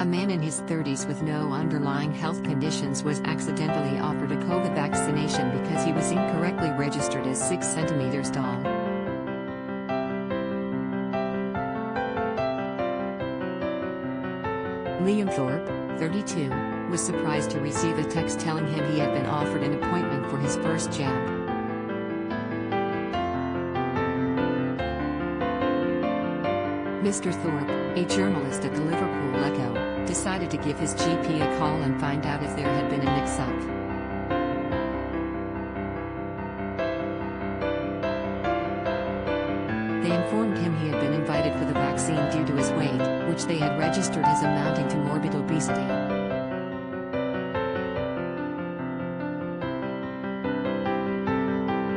A man in his 30s with no underlying health conditions was accidentally offered a COVID vaccination because he was incorrectly registered as 6 centimeters tall. Liam Thorp, 32, was surprised to receive a text telling him he had been offered an appointment for his first jab. Mr Thorp, a journalist at the Liverpool Echo, decided to give his GP a call and find out if there had been a mix-up. They informed him he had been invited for the vaccine due to his weight, which they had registered as amounting to morbid obesity.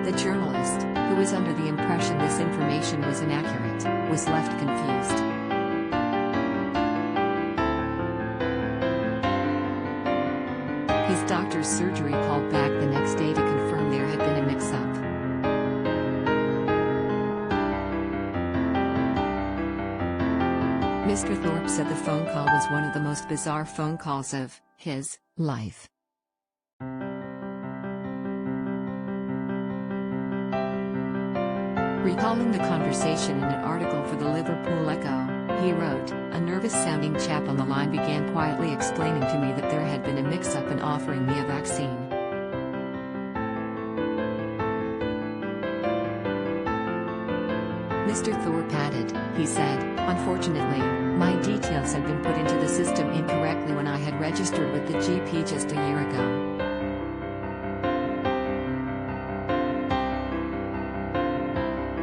The journalist, who was under the impression this information was inaccurate, was left confused. His doctor's surgery called back the next day to confirm there had been a mix-up. Mr Thorp said the phone call was one of the most bizarre phone calls of his life. Recalling the conversation in an article for the Liverpool Echo, he wrote, "A nervous-sounding chap on the line began quietly explaining to me that there had been a mix-up in offering me a vaccine. Mr Thorp added, he said, unfortunately, my details had been put into the system incorrectly when I had registered with the GP just a year ago.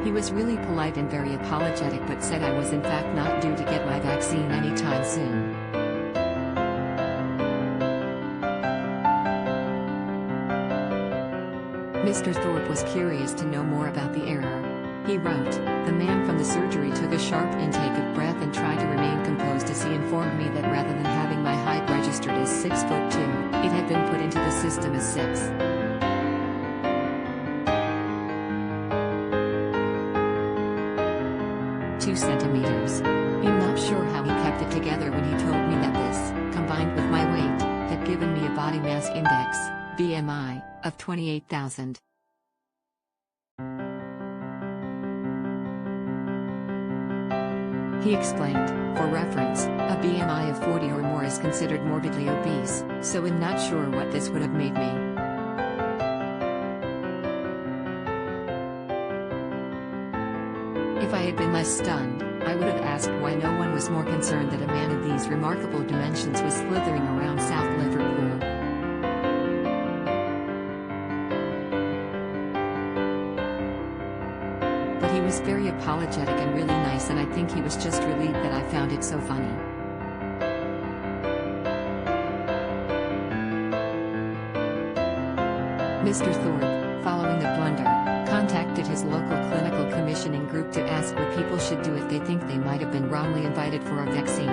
He was really polite and very apologetic but said I was in fact not due to get my vaccine anytime soon. Mr Thorp was curious to know more about the error. He wrote, the man from the surgery took a sharp intake of breath and tried to remain composed as he informed me that rather than having my height registered as 6'2", it had been put into the system as 6. 2 centimeters. I'm not sure how he kept it together when he told me that this, combined with my weight, had given me a body mass index, BMI, of 28,000. He explained, for reference, a BMI of 40 or more is considered morbidly obese, so I'm not sure what this would have made me. If I had been less stunned, I would have asked why no one was more concerned that a man of these remarkable dimensions was slithering around South Liverpool. But he was very apologetic and really nice, and I think he was just relieved that I found it so funny. Mr Thorp, following the blunder, contacted his local clinical commissioning group to ask what people should do if they think they might have been wrongly invited for a vaccine.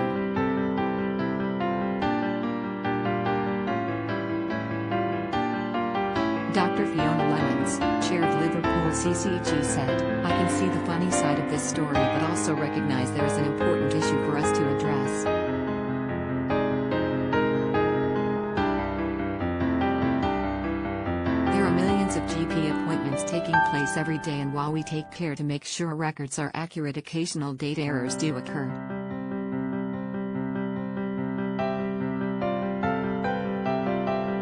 Dr Fiona Lemmens, chair of Liverpool CCG said, I can see the funny side of this story but also recognize there is an important issue for us to address. There are millions of GP appointments taking place every day, and while we take care to make sure records are accurate, occasional date errors do occur.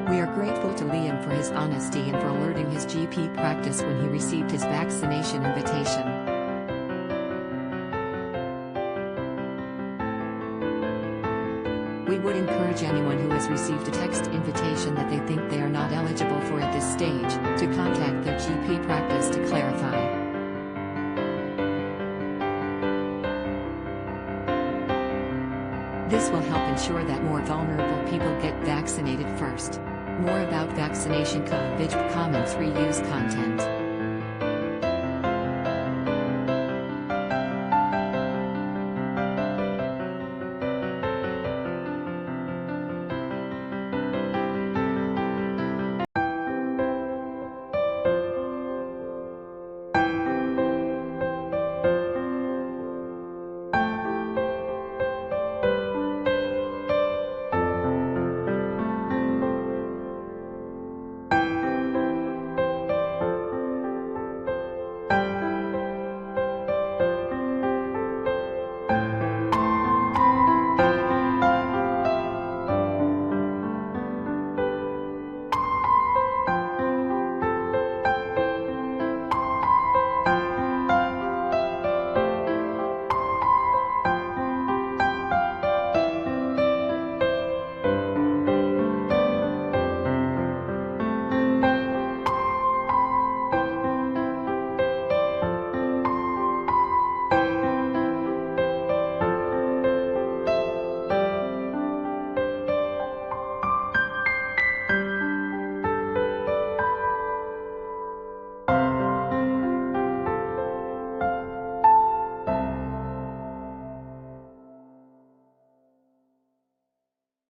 We are grateful to Liam for his honesty and for alerting his GP practice when he received his vaccination invitation. We would encourage anyone who has received a text invitation that they think they are not eligible for at this stage, to contact their GP practice to clarify. This will help ensure that more vulnerable people get vaccinated first. More about Vaccination COVIDGP Comments Reuse content.